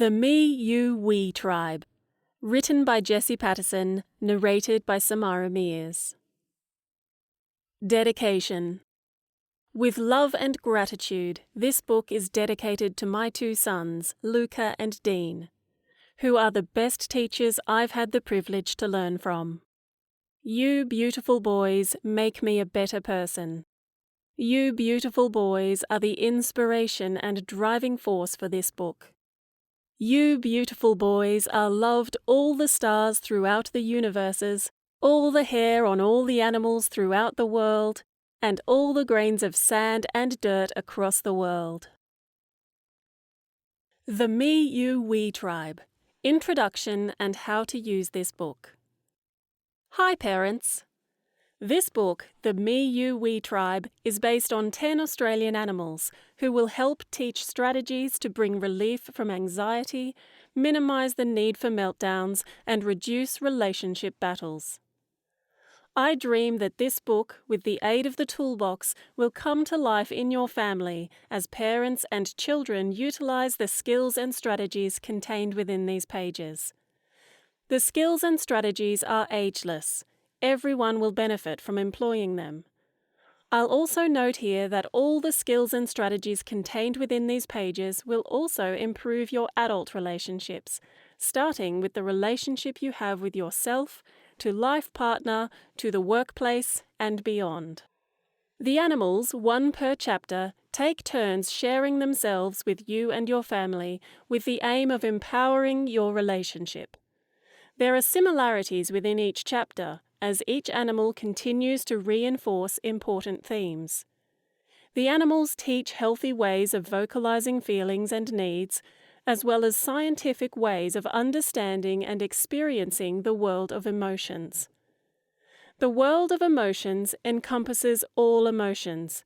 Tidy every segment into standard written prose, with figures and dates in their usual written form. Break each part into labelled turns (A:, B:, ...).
A: The Me, You, We Tribe. Written by Jesse Patterson, narrated by Samara Mears. Dedication. With love and gratitude, this book is dedicated to my two sons, Luca and Dean, who are the best teachers I've had the privilege to learn from. You beautiful boys make me a better person. You beautiful boys are the inspiration and driving force for this book. You beautiful boys are loved all the stars throughout the universes, all the hair on all the animals throughout the world, and all the grains of sand and dirt across the world. The Me, You, We Tribe. Introduction and how to use this book. Hi parents! This book, The Me, You, We Tribe, is based on 10 Australian animals who will help teach strategies to bring relief from anxiety, minimise the need for meltdowns, and reduce relationship battles. I dream that this book, with the aid of the toolbox, will come to life in your family as parents and children utilise the skills and strategies contained within these pages. The skills and strategies are ageless. Everyone will benefit from employing them. I'll also note here that all the skills and strategies contained within these pages will also improve your adult relationships, starting with the relationship you have with yourself, to life partner, to the workplace, and beyond. The animals, one per chapter, take turns sharing themselves with you and your family with the aim of empowering your relationship. There are similarities within each chapter, as each animal continues to reinforce important themes. The animals teach healthy ways of vocalizing feelings and needs, as well as scientific ways of understanding and experiencing the world of emotions. The world of emotions encompasses all emotions,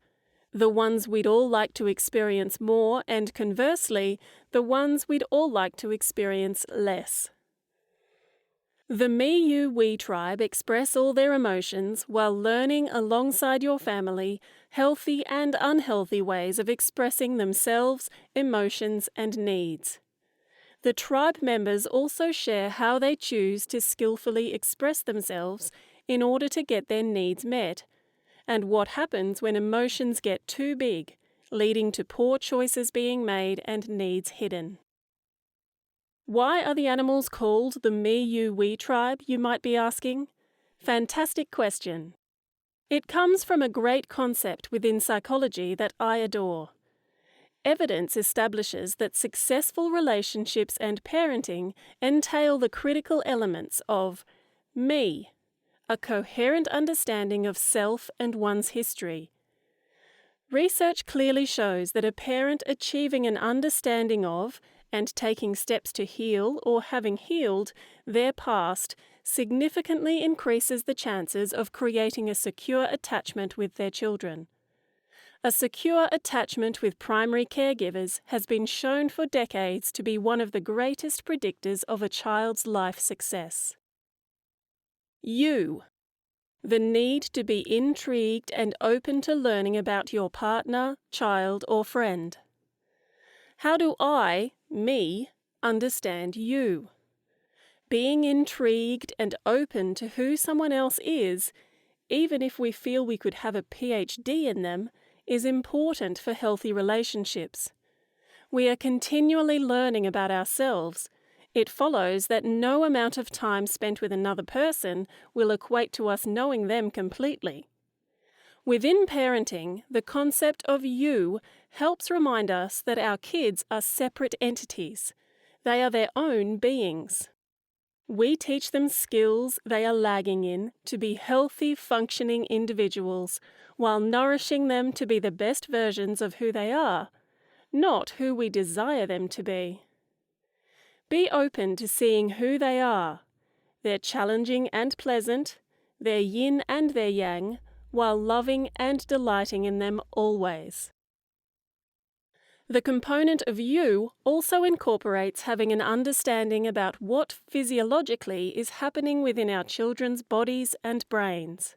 A: the ones we'd all like to experience more and, conversely, the ones we'd all like to experience less. The Me, You, We Tribe express all their emotions while learning alongside your family healthy and unhealthy ways of expressing themselves, emotions, and needs. The tribe members also share how they choose to skillfully express themselves in order to get their needs met, and what happens when emotions get too big, leading to poor choices being made and needs hidden. Why are the animals called the Me, You, We Tribe, you might be asking? Fantastic question. It comes from a great concept within psychology that I adore. Evidence establishes that successful relationships and parenting entail the critical elements of me, a coherent understanding of self and one's history. Research clearly shows that a parent achieving an understanding of and taking steps to heal or having healed their past significantly increases the chances of creating a secure attachment with their children. A secure attachment with primary caregivers has been shown for decades to be one of the greatest predictors of a child's life success. You. The need to be intrigued and open to learning about your partner, child, or friend. How do I, me, understand you? Being intrigued and open to who someone else is, even if we feel we could have a PhD in them, is important for healthy relationships. We are continually learning about ourselves. It follows that no amount of time spent with another person will equate to us knowing them completely. Within parenting, the concept of you helps remind us that our kids are separate entities. They are their own beings. We teach them skills they are lagging in to be healthy, functioning individuals, while nourishing them to be the best versions of who they are, not who we desire them to be. Be open to seeing who they are, their challenging and pleasant, their yin and their yang, while loving and delighting in them always. The component of you also incorporates having an understanding about what physiologically is happening within our children's bodies and brains.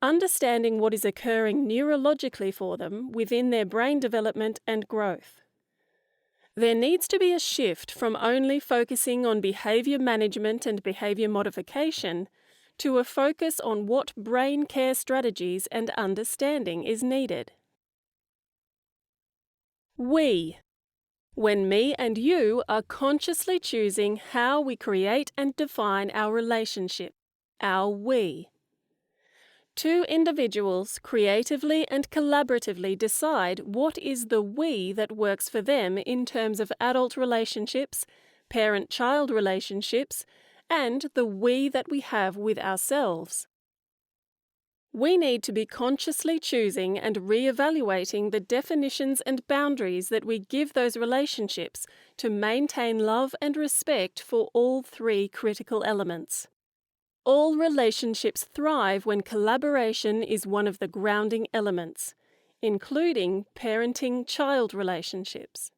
A: Understanding what is occurring neurologically for them within their brain development and growth. There needs to be a shift from only focusing on behavior management and behavior modification to a focus on what brain care strategies and understanding is needed. We. When me and you are consciously choosing how we create and define our relationship, our we. Two individuals creatively and collaboratively decide what is the we that works for them in terms of adult relationships, parent-child relationships, and the we that we have with ourselves. We need to be consciously choosing and re-evaluating the definitions and boundaries that we give those relationships to maintain love and respect for all three critical elements. All relationships thrive when collaboration is one of the grounding elements, including parenting-child relationships.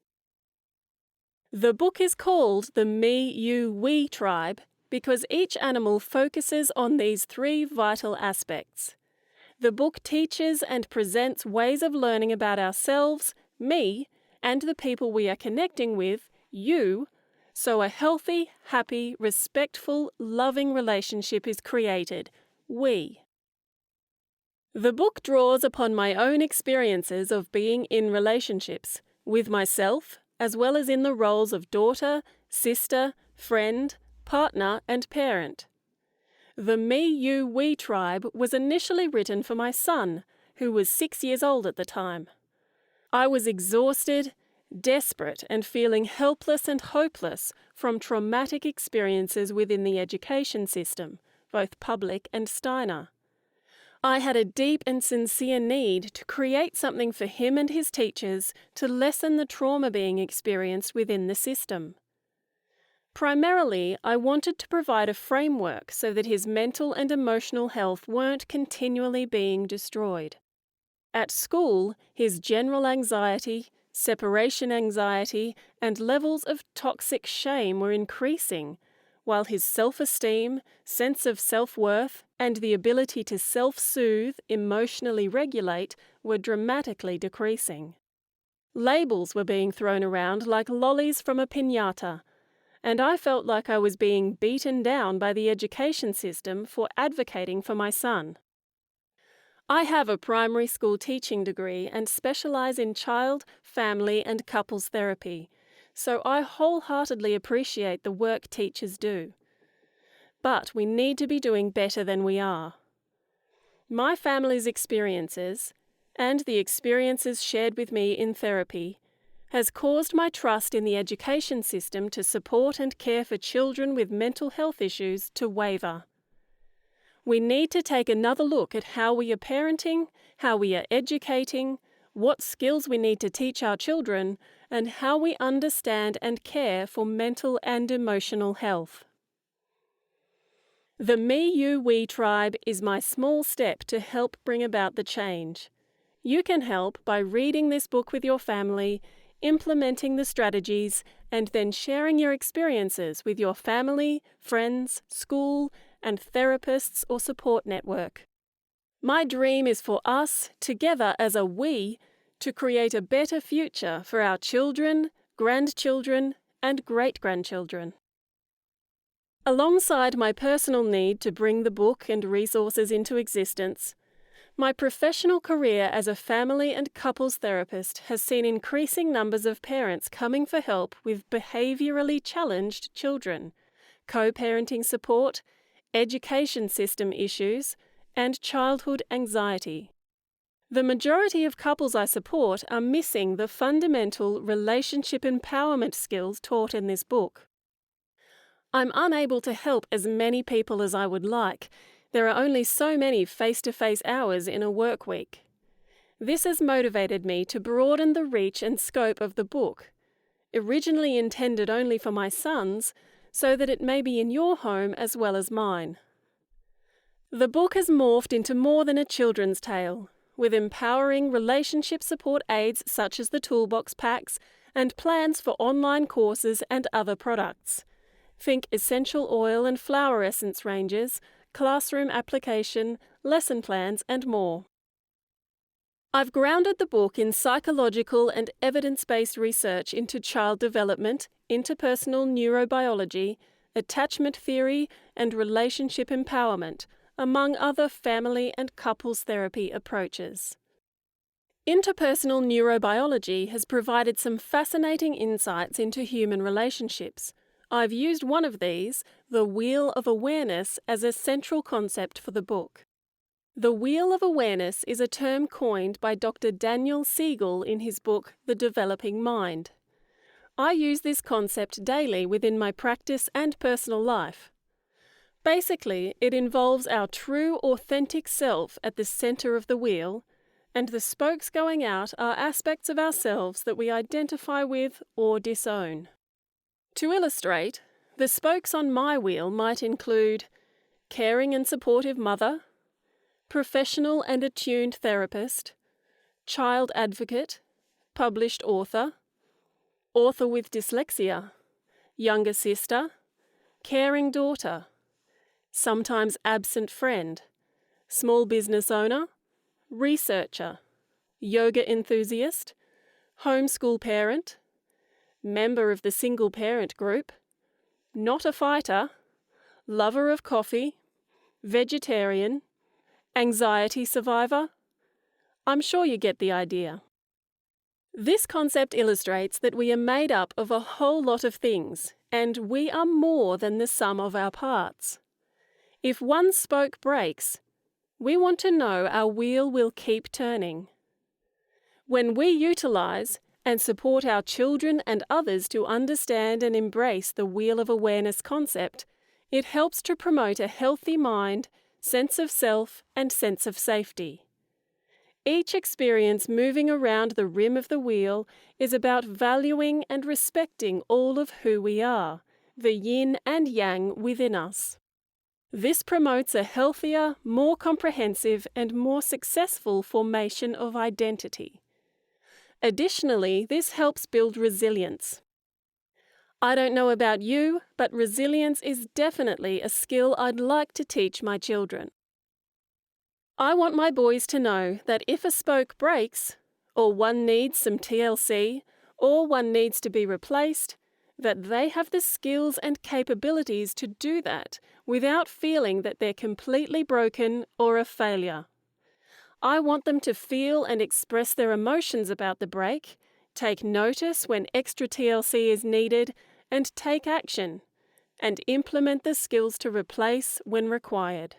A: The book is called the Me, You, We tribe because each animal focuses on these three vital aspects. The book teaches and presents ways of learning about ourselves, me, and the people we are connecting with, you, so a healthy, happy, respectful, loving relationship is created, we. The book draws upon my own experiences of being in relationships, with myself, as well as in the roles of daughter, sister, friend, partner, and parent. The Me, You, We tribe was initially written for my son, who was 6 years old at the time. I was exhausted, desperate, and feeling helpless and hopeless from traumatic experiences within the education system, both public and Steiner. I had a deep and sincere need to create something for him and his teachers to lessen the trauma being experienced within the system. Primarily, I wanted to provide a framework so that his mental and emotional health weren't continually being destroyed. At school, his general anxiety, separation anxiety, and levels of toxic shame were increasing, while his self-esteem, sense of self-worth, and the ability to self-soothe, emotionally regulate were dramatically decreasing. Labels were being thrown around like lollies from a piñata, and I felt like I was being beaten down by the education system for advocating for my son. I have a primary school teaching degree and specialize in child, family, and couples therapy, so I wholeheartedly appreciate the work teachers do. But we need to be doing better than we are. My family's experiences, and the experiences shared with me in therapy, has caused my trust in the education system to support and care for children with mental health issues to waver. We need to take another look at how we are parenting, how we are educating, what skills we need to teach our children, and how we understand and care for mental and emotional health. The Me, You, We tribe is my small step to help bring about the change. You can help by reading this book with your family, implementing the strategies, and then sharing your experiences with your family, friends, school, and therapists or support network. My dream is for us, together as a we, to create a better future for our children, grandchildren, and great-grandchildren. Alongside my personal need to bring the book and resources into existence, my professional career as a family and couples therapist has seen increasing numbers of parents coming for help with behaviourally challenged children, co-parenting support, education system issues, and childhood anxiety. The majority of couples I support are missing the fundamental relationship empowerment skills taught in this book. I'm unable to help as many people as I would like. There are only so many face-to-face hours in a work week. This has motivated me to broaden the reach and scope of the book, originally intended only for my sons, so that it may be in your home as well as mine. The book has morphed into more than a children's tale, with empowering relationship support aids such as the toolbox packs and plans for online courses and other products. Think essential oil and flower essence ranges, classroom application, lesson plans, and more. I've grounded the book in psychological and evidence-based research into child development, interpersonal neurobiology, attachment theory, and relationship empowerment, among other family and couples therapy approaches. Interpersonal neurobiology has provided some fascinating insights into human relationships. I've used one of these, the Wheel of Awareness, as a central concept for the book. The Wheel of Awareness is a term coined by Dr. Daniel Siegel in his book, The Developing Mind. I use this concept daily within my practice and personal life. Basically, it involves our true, authentic self at the center of the wheel, and the spokes going out are aspects of ourselves that we identify with or disown. To illustrate, the spokes on my wheel might include caring and supportive mother, professional and attuned therapist, child advocate, published author, author with dyslexia, younger sister, caring daughter, sometimes absent friend, small business owner, researcher, yoga enthusiast, homeschool parent, member of the single parent group, not a fighter, lover of coffee, vegetarian, anxiety survivor. I'm sure you get the idea. This concept illustrates that we are made up of a whole lot of things, and we are more than the sum of our parts. If one spoke breaks, we want to know our wheel will keep turning. When we utilize and support our children and others to understand and embrace the Wheel of Awareness concept, it helps to promote a healthy mind, sense of self, and sense of safety. Each experience moving around the rim of the wheel is about valuing and respecting all of who we are, the yin and yang within us. This promotes a healthier, more comprehensive, and more successful formation of identity. Additionally, this helps build resilience. I don't know about you, but resilience is definitely a skill I'd like to teach my children. I want my boys to know that if a spoke breaks, or one needs some TLC, or one needs to be replaced, that they have the skills and capabilities to do that without feeling that they're completely broken or a failure. I want them to feel and express their emotions about the break, take notice when extra TLC is needed, and take action, and implement the skills to replace when required.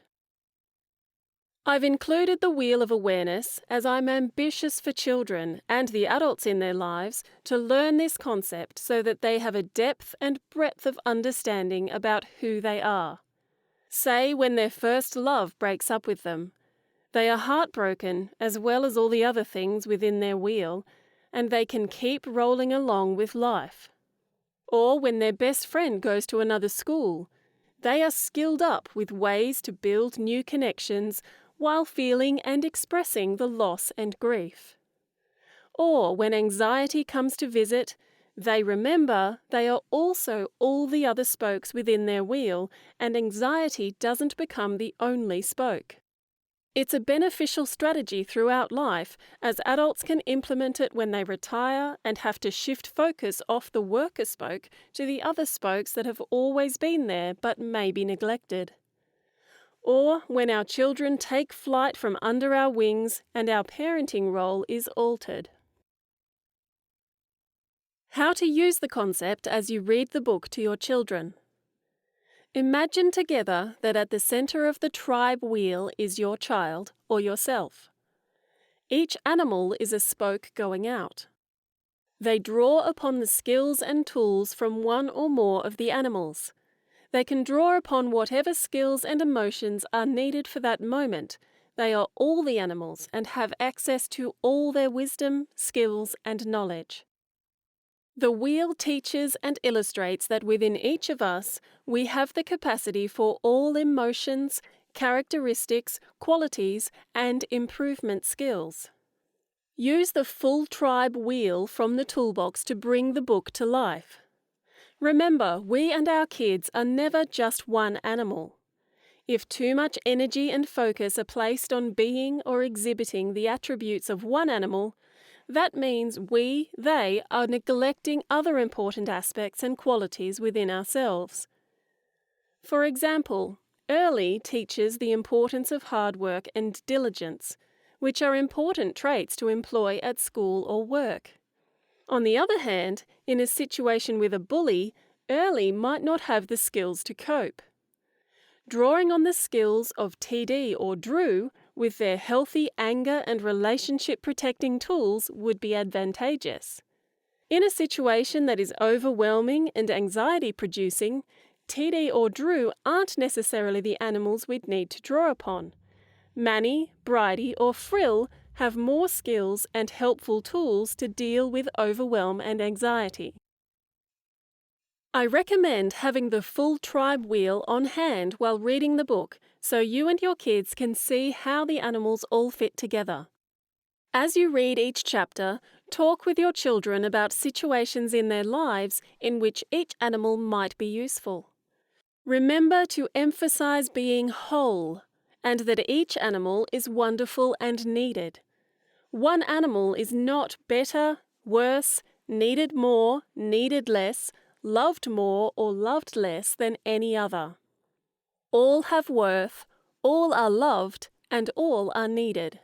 A: I've included the Wheel of Awareness as I'm ambitious for children and the adults in their lives to learn this concept so that they have a depth and breadth of understanding about who they are. Say when their first love breaks up with them, they are heartbroken as well as all the other things within their wheel, and they can keep rolling along with life. Or when their best friend goes to another school, they are skilled up with ways to build new connections while feeling and expressing the loss and grief. Or when anxiety comes to visit, they remember they are also all the other spokes within their wheel, and anxiety doesn't become the only spoke. It's a beneficial strategy throughout life, as adults can implement it when they retire and have to shift focus off the worker spoke to the other spokes that have always been there but may be neglected. Or when our children take flight from under our wings and our parenting role is altered. How to use the concept as you read the book to your children. Imagine together that at the center of the tribe wheel is your child or yourself. Each animal is a spoke going out. They draw upon the skills and tools from one or more of the animals. They can draw upon whatever skills and emotions are needed for that moment. They are all the animals and have access to all their wisdom, skills, and knowledge. The wheel teaches and illustrates that within each of us, we have the capacity for all emotions, characteristics, qualities, and improvement skills. Use the full tribe wheel from the toolbox to bring the book to life. Remember, we and our kids are never just one animal. If too much energy and focus are placed on being or exhibiting the attributes of one animal, that means they are neglecting other important aspects and qualities within ourselves. For example, early teaches the importance of hard work and diligence, which are important traits to employ at school or work. On the other hand, in a situation with a bully, early might not have the skills to cope. Drawing on the skills of TD or Drew with their healthy anger and relationship protecting tools would be advantageous. In a situation that is overwhelming and anxiety producing, TD or Drew aren't necessarily the animals we'd need to draw upon. Manny, Bridie, or Frill have more skills and helpful tools to deal with overwhelm and anxiety. I recommend having the full tribe wheel on hand while reading the book so you and your kids can see how the animals all fit together. As you read each chapter, talk with your children about situations in their lives in which each animal might be useful. Remember to emphasize being whole and that each animal is wonderful and needed. One animal is not better, worse, needed more, needed less, loved more or loved less than any other. All have worth, all are loved, and all are needed.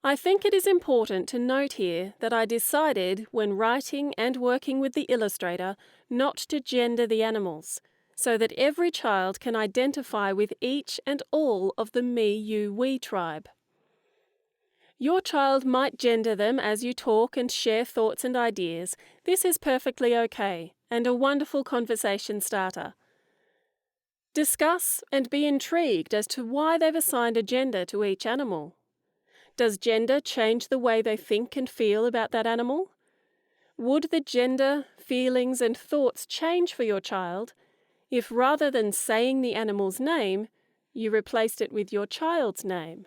A: I think it is important to note here that I decided when writing and working with the illustrator not to gender the animals, so that every child can identify with each and all of the me, you, we tribe. Your child might gender them as you talk and share thoughts and ideas. This is perfectly okay and a wonderful conversation starter. Discuss and be intrigued as to why they've assigned a gender to each animal. Does gender change the way they think and feel about that animal? Would the gender, feelings and thoughts change for your child if rather than saying the animal's name, you replaced it with your child's name?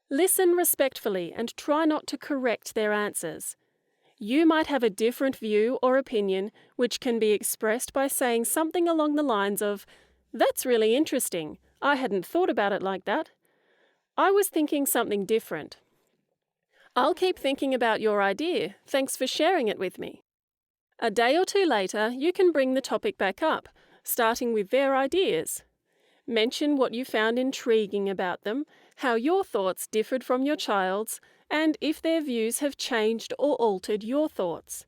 A: Listen respectfully and try not to correct their answers. You might have a different view or opinion which can be expressed by saying something along the lines of, "That's really interesting. I hadn't thought about it like that. I was thinking something different. I'll keep thinking about your idea. Thanks for sharing it with me." A day or two later, you can bring the topic back up, starting with their ideas. Mention what you found intriguing about them, how your thoughts differed from your child's, and if their views have changed or altered your thoughts.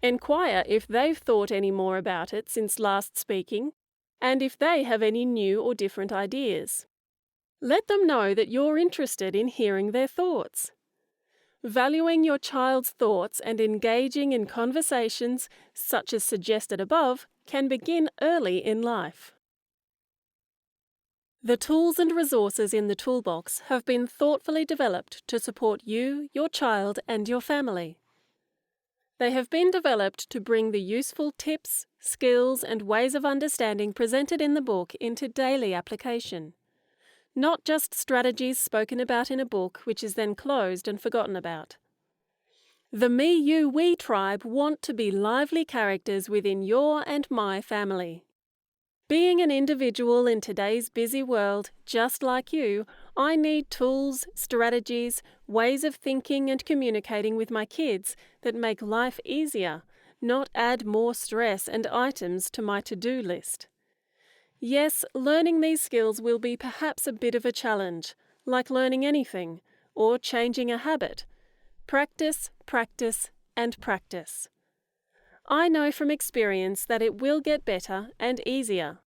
A: Enquire if they've thought any more about it since last speaking, and if they have any new or different ideas. Let them know that you're interested in hearing their thoughts. Valuing your child's thoughts and engaging in conversations, such as suggested above, can begin early in life. The tools and resources in the toolbox have been thoughtfully developed to support you, your child, and your family. They have been developed to bring the useful tips, skills, and ways of understanding presented in the book into daily application. Not just strategies spoken about in a book which is then closed and forgotten about. The Me, You, We tribe want to be lively characters within your and my family. Being an individual in today's busy world, just like you, I need tools, strategies, ways of thinking and communicating with my kids that make life easier, not add more stress and items to my to-do list. Yes, learning these skills will be perhaps a bit of a challenge, like learning anything, or changing a habit. Practice, practice, and practice. I know from experience that it will get better and easier.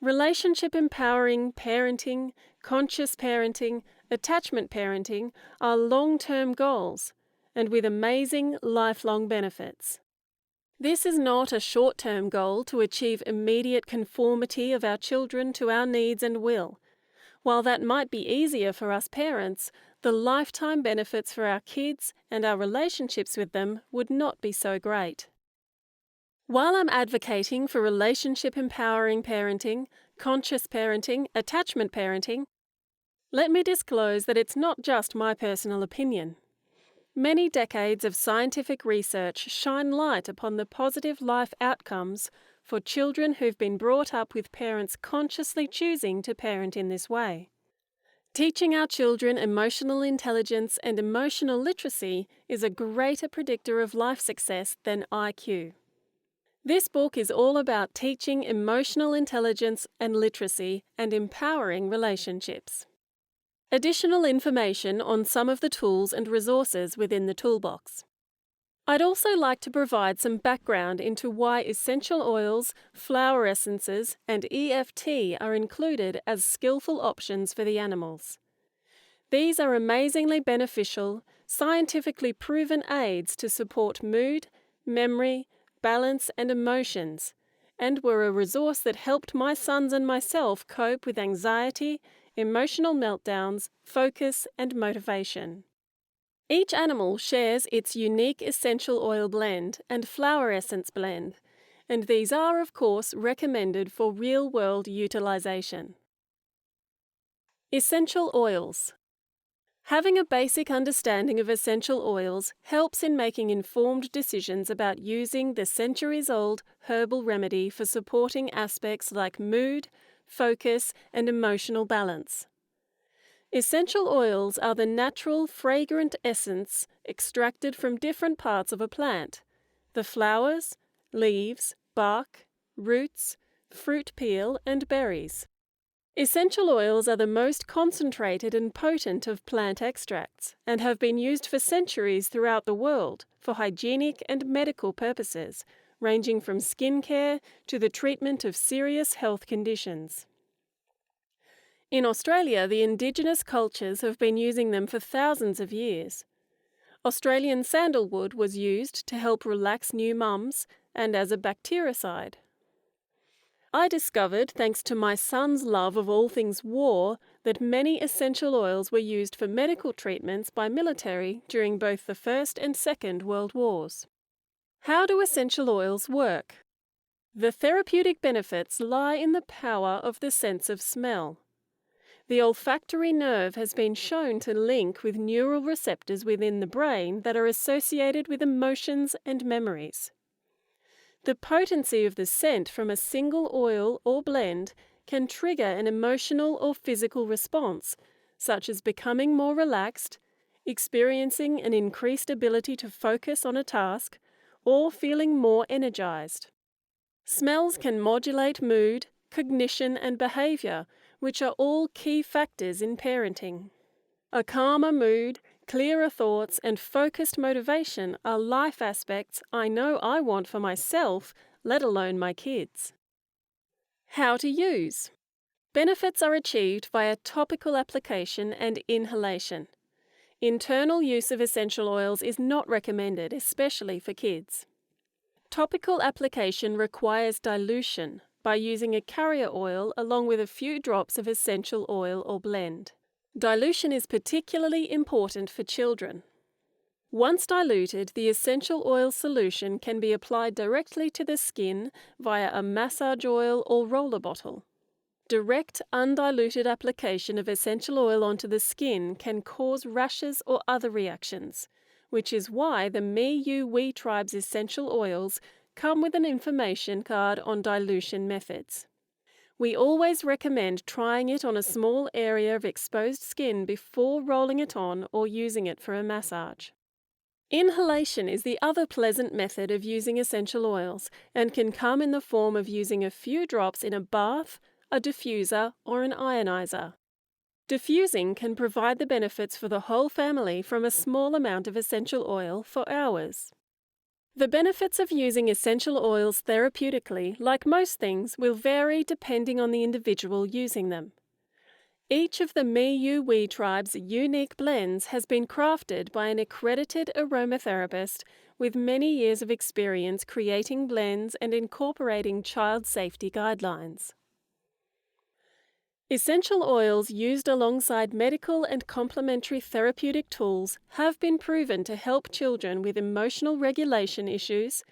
A: Relationship empowering parenting, conscious parenting, attachment parenting are long-term goals, and with amazing lifelong benefits. This is not a short-term goal to achieve immediate conformity of our children to our needs and will. While that might be easier for us parents, the lifetime benefits for our kids and our relationships with them would not be so great. While I'm advocating for relationship empowering parenting, conscious parenting, attachment parenting, let me disclose that it's not just my personal opinion. Many decades of scientific research shine light upon the positive life outcomes for children who've been brought up with parents consciously choosing to parent in this way. Teaching our children emotional intelligence and emotional literacy is a greater predictor of life success than IQ. This book is all about teaching emotional intelligence and literacy and empowering relationships. Additional information on some of the tools and resources within the toolbox. I'd also like to provide some background into why essential oils, flower essences, and EFT are included as skillful options for the animals. These are amazingly beneficial, scientifically proven aids to support mood, memory, balance, and emotions, and were a resource that helped my sons and myself cope with anxiety, emotional meltdowns, focus, and motivation. Each animal shares its unique essential oil blend and flower essence blend, and these are, of course, recommended for real-world utilization. Essential oils. Having a basic understanding of essential oils helps in making informed decisions about using the centuries-old herbal remedy for supporting aspects like mood, focus, and emotional balance. Essential oils are the natural, fragrant essence extracted from different parts of a plant: the flowers, leaves, bark, roots, fruit peel, and berries. Essential oils are the most concentrated and potent of plant extracts and have been used for centuries throughout the world for hygienic and medical purposes, ranging from skincare to the treatment of serious health conditions. In Australia, the Indigenous cultures have been using them for thousands of years. Australian sandalwood was used to help relax new mums and as a bactericide. I discovered, thanks to my son's love of all things war, that many essential oils were used for medical treatments by military during both the First and Second World Wars. How do essential oils work? The therapeutic benefits lie in the power of the sense of smell. The olfactory nerve has been shown to link with neural receptors within the brain that are associated with emotions and memories. The potency of the scent from a single oil or blend can trigger an emotional or physical response, such as becoming more relaxed, experiencing an increased ability to focus on a task, or feeling more energized. Smells can modulate mood, cognition, and behavior, which are all key factors in parenting. A calmer mood, clearer thoughts, and focused motivation are life aspects I know I want for myself, let alone my kids. How to use. Benefits are achieved via topical application and inhalation. Internal use of essential oils is not recommended, especially for kids. Topical application requires dilution by using a carrier oil along with a few drops of essential oil or blend. Dilution is particularly important for children. Once diluted, the essential oil solution can be applied directly to the skin via a massage oil or roller bottle. Direct, undiluted application of essential oil onto the skin can cause rashes or other reactions, which is why the Me, You, We tribe's essential oils come with an information card on dilution methods. We always recommend trying it on a small area of exposed skin before rolling it on or using it for a massage. Inhalation is the other pleasant method of using essential oils and can come in the form of using a few drops in a bath, a diffuser, or an ionizer. Diffusing can provide the benefits for the whole family from a small amount of essential oil for hours. The benefits of using essential oils therapeutically, like most things, will vary depending on the individual using them. Each of the Me, You, We tribe's unique blends has been crafted by an accredited aromatherapist with many years of experience creating blends and incorporating child safety guidelines. Essential oils used alongside medical and complementary therapeutic tools have been proven to help children with emotional regulation issues,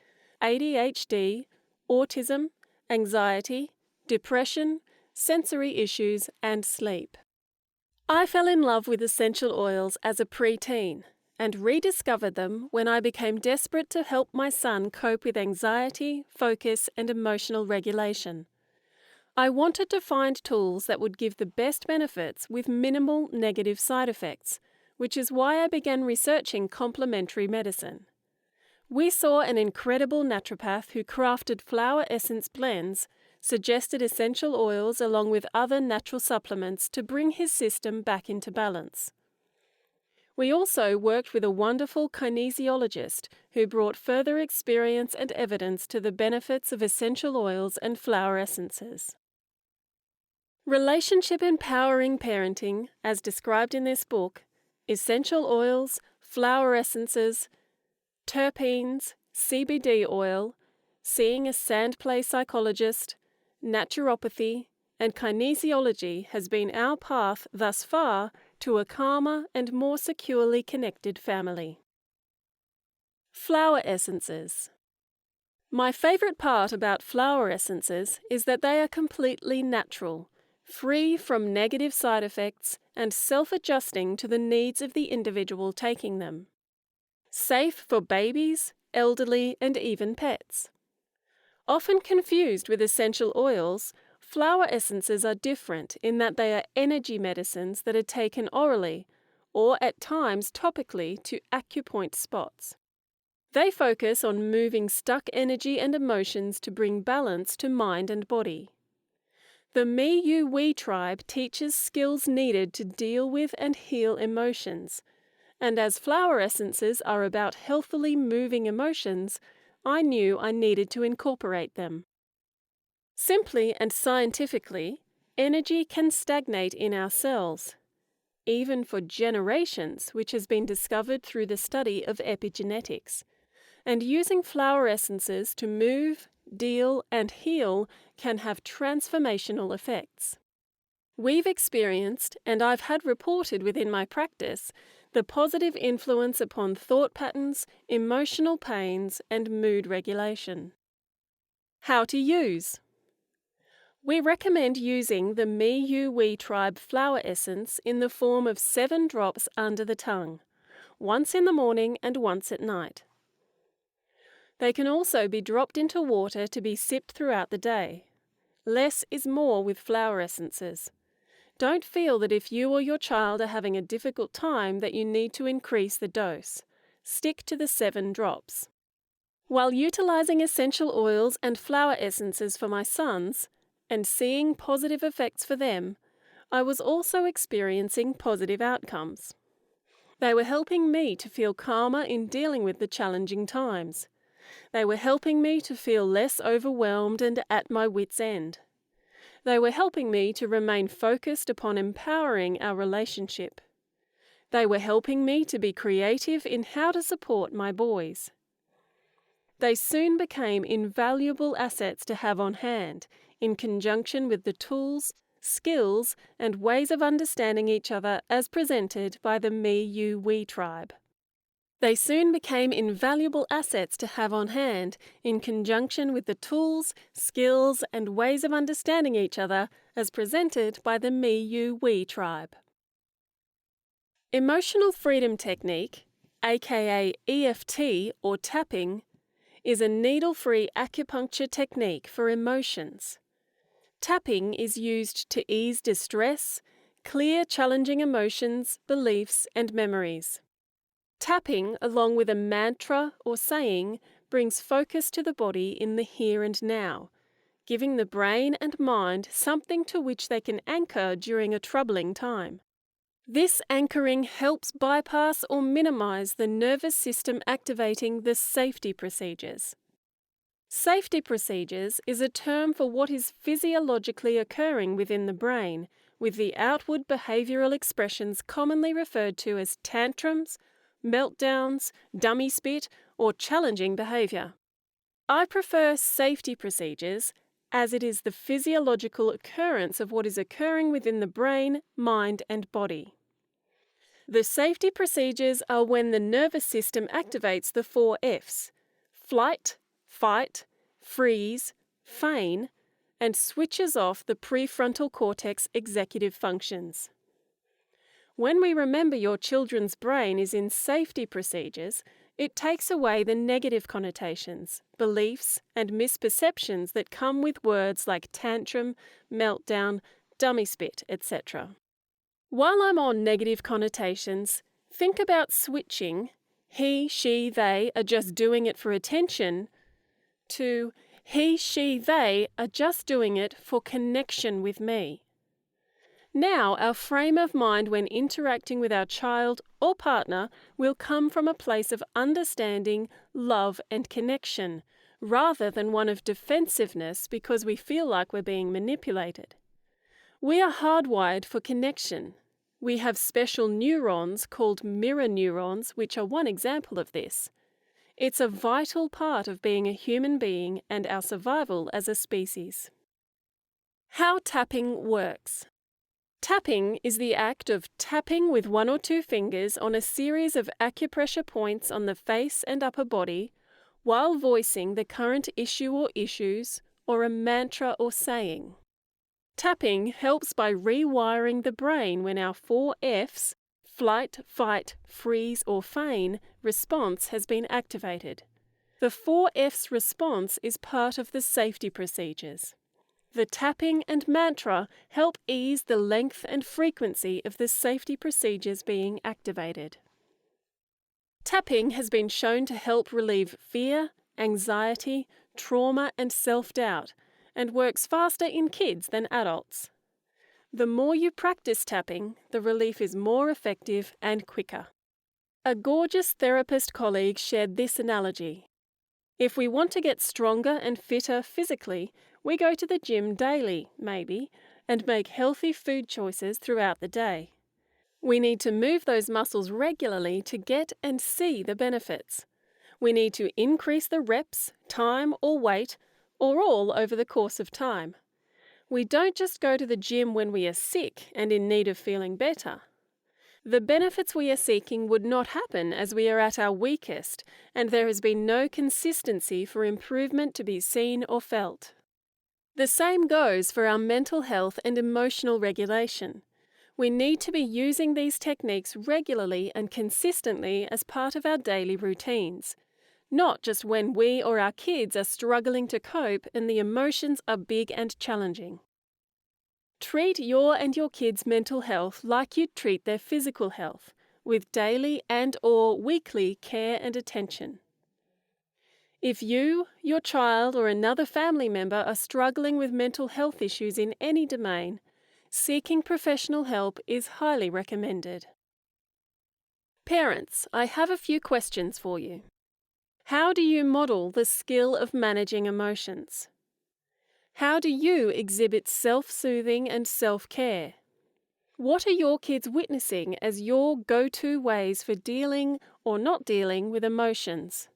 A: ADHD, autism, anxiety, depression, sensory issues, and sleep. I fell in love with essential oils as a preteen, and rediscovered them when I became desperate to help my son cope with anxiety, focus, and emotional regulation. I wanted to find tools that would give the best benefits with minimal negative side effects, which is why I began researching complementary medicine. We saw an incredible naturopath who crafted flower essence blends, suggested essential oils along with other natural supplements to bring his system back into balance. We also worked with a wonderful kinesiologist who brought further experience and evidence to the benefits of essential oils and flower essences. Relationship empowering parenting, as described in this book, essential oils, flower essences, terpenes, CBD oil, seeing a sand play psychologist, naturopathy, and kinesiology has been our path thus far to a calmer and more securely connected family. Flower essences. My favourite part about flower essences is that they are completely natural, free from negative side effects and self-adjusting to the needs of the individual taking them. Safe for babies, elderly, and even pets. Often confused with essential oils, flower essences are different in that they are energy medicines that are taken orally or at times topically to acupoint spots. They focus on moving stuck energy and emotions to bring balance to mind and body. The Me, You, We tribe teaches skills needed to deal with and heal emotions, and as flower essences are about healthily moving emotions, I knew I needed to incorporate them. Simply and scientifically, energy can stagnate in our cells, even for generations, which has been discovered through the study of epigenetics. And using flower essences to move, deal, and heal can have transformational effects. We've experienced, and I've had reported within my practice, the positive influence upon thought patterns, emotional pains, and mood regulation. How to use. We recommend using the Me, You, We tribe flower essence in the form of 7 drops under the tongue, once in the morning and once at night. They can also be dropped into water to be sipped throughout the day. Less is more with flower essences. Don't feel that if you or your child are having a difficult time that you need to increase the dose. Stick to the 7 drops. While utilizing essential oils and flower essences for my sons, and seeing positive effects for them, I was also experiencing positive outcomes. They were helping me to feel calmer in dealing with the challenging times. They were helping me to feel less overwhelmed and at my wits' end. They were helping me to remain focused upon empowering our relationship. They were helping me to be creative in how to support my boys. They soon became invaluable assets to have on hand, in conjunction with the tools, skills, and ways of understanding each other as presented by the Me, You, We tribe. They soon became invaluable assets to have on hand, in conjunction with the tools, skills, and ways of understanding each other as presented by the Me, You, We tribe. Emotional freedom technique, aka EFT or tapping, is a needle-free acupuncture technique for emotions. Tapping is used to ease distress, clear challenging emotions, beliefs, and memories. Tapping, along with a mantra or saying, brings focus to the body in the here and now, giving the brain and mind something to which they can anchor during a troubling time. This anchoring helps bypass or minimize the nervous system activating the safety procedures. Safety procedures is a term for what is physiologically occurring within the brain, with the outward behavioral expressions commonly referred to as tantrums, meltdowns, dummy spit, or challenging behavior. I prefer safety procedures as it is the physiological occurrence of what is occurring within the brain, mind, and body. The safety procedures are when the nervous system activates the 4 F's: flight, fight, freeze, feign, and switches off the prefrontal cortex executive functions. When we remember your children's brain is in safety procedures, it takes away the negative connotations, beliefs, and misperceptions that come with words like tantrum, meltdown, dummy spit, etc. While I'm on negative connotations, think about switching he, she, they are just doing it for attention to he, she, they are just doing it for connection with me. Now, our frame of mind when interacting with our child or partner will come from a place of understanding, love, and connection, rather than one of defensiveness because we feel like we're being manipulated. We are hardwired for connection. We have special neurons called mirror neurons, which are one example of this. It's a vital part of being a human being and our survival as a species. How tapping works. Tapping is the act of tapping with one or two fingers on a series of acupressure points on the face and upper body while voicing the current issue or issues or a mantra or saying. Tapping helps by rewiring the brain when our 4 Fs, flight, fight, freeze or feign, response has been activated. The 4 Fs response is part of the safety procedures. The tapping and mantra help ease the length and frequency of the safety procedures being activated. Tapping has been shown to help relieve fear, anxiety, trauma, and self-doubt, and works faster in kids than adults. The more you practice tapping, the relief is more effective and quicker. A gorgeous therapist colleague shared this analogy. If we want to get stronger and fitter physically, we go to the gym daily, maybe, and make healthy food choices throughout the day. We need to move those muscles regularly to get and see the benefits. We need to increase the reps, time, or weight, or all over the course of time. We don't just go to the gym when we are sick and in need of feeling better. The benefits we are seeking would not happen as we are at our weakest, and there has been no consistency for improvement to be seen or felt. The same goes for our mental health and emotional regulation. We need to be using these techniques regularly and consistently as part of our daily routines, not just when we or our kids are struggling to cope and the emotions are big and challenging. Treat your and your kids' mental health like you'd treat their physical health, with daily and/or weekly care and attention. If you, your child, or another family member are struggling with mental health issues in any domain, seeking professional help is highly recommended. Parents, I have a few questions for you. How do you model the skill of managing emotions? How do you exhibit self-soothing and self-care? What are your kids witnessing as your go-to ways for dealing or not dealing with emotions?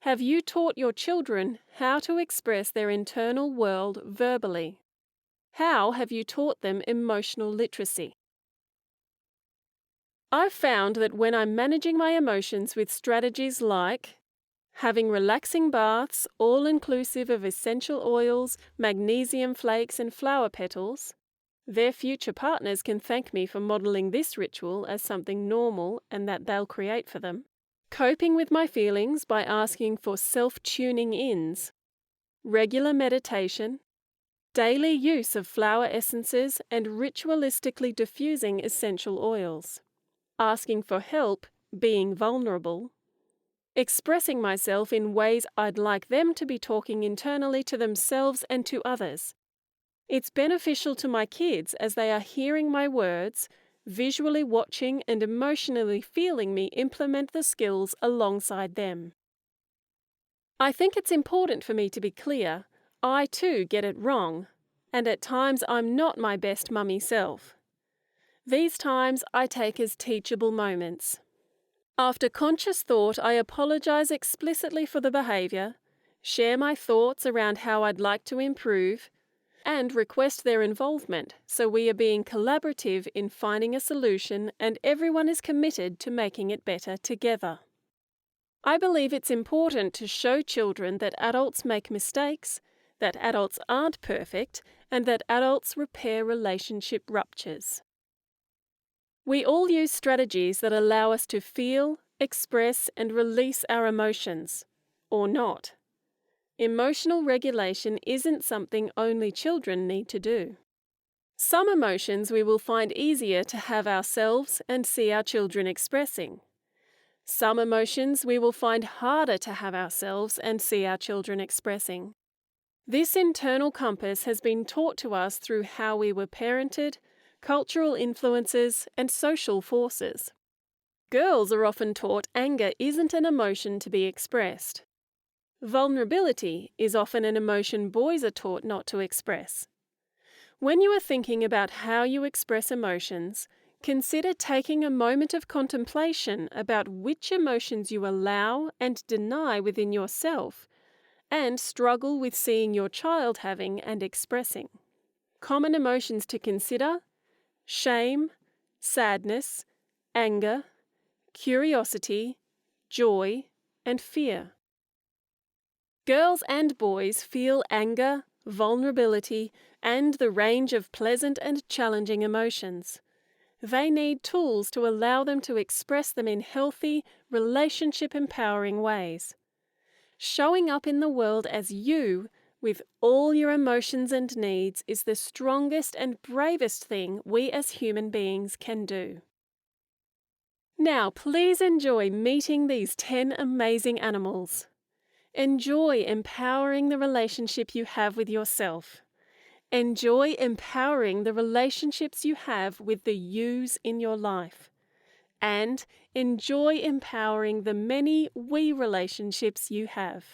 A: Have you taught your children how to express their internal world verbally? How have you taught them emotional literacy? I've found that when I'm managing my emotions with strategies like having relaxing baths, all-inclusive of essential oils, magnesium flakes and flower petals, their future partners can thank me for modelling this ritual as something normal and that they'll create for them. Coping with my feelings by asking for self-tuning ins, regular meditation, daily use of flower essences and ritualistically diffusing essential oils, asking for help, being vulnerable, expressing myself in ways I'd like them to be talking internally to themselves and to others. It's beneficial to my kids as they are hearing my words, visually watching and emotionally feeling me implement the skills alongside them. I think it's important for me to be clear. I too get it wrong, and at times I'm not my best mummy self. These times I take as teachable moments. After conscious thought, I apologize explicitly for the behavior, share my thoughts around how I'd like to improve, and request their involvement so we are being collaborative in finding a solution and everyone is committed to making it better together. I believe it's important to show children that adults make mistakes, that adults aren't perfect, and that adults repair relationship ruptures. We all use strategies that allow us to feel, express, and release our emotions, or not. Emotional regulation isn't something only children need to do. Some emotions we will find easier to have ourselves and see our children expressing. Some emotions we will find harder to have ourselves and see our children expressing. This internal compass has been taught to us through how we were parented, cultural influences, and social forces. Girls are often taught anger isn't an emotion to be expressed. Vulnerability is often an emotion boys are taught not to express. When you are thinking about how you express emotions, consider taking a moment of contemplation about which emotions you allow and deny within yourself, and struggle with seeing your child having and expressing. Common emotions to consider: shame, sadness, anger, curiosity, joy, and fear. Girls and boys feel anger, vulnerability, and the range of pleasant and challenging emotions. They need tools to allow them to express them in healthy, relationship-empowering ways. Showing up in the world as you, with all your emotions and needs, is the strongest and bravest thing we as human beings can do. Now, please enjoy meeting these 10 amazing animals. Enjoy empowering the relationship you have with yourself. Enjoy empowering the relationships you have with the yous in your life. And enjoy empowering the many we relationships you have.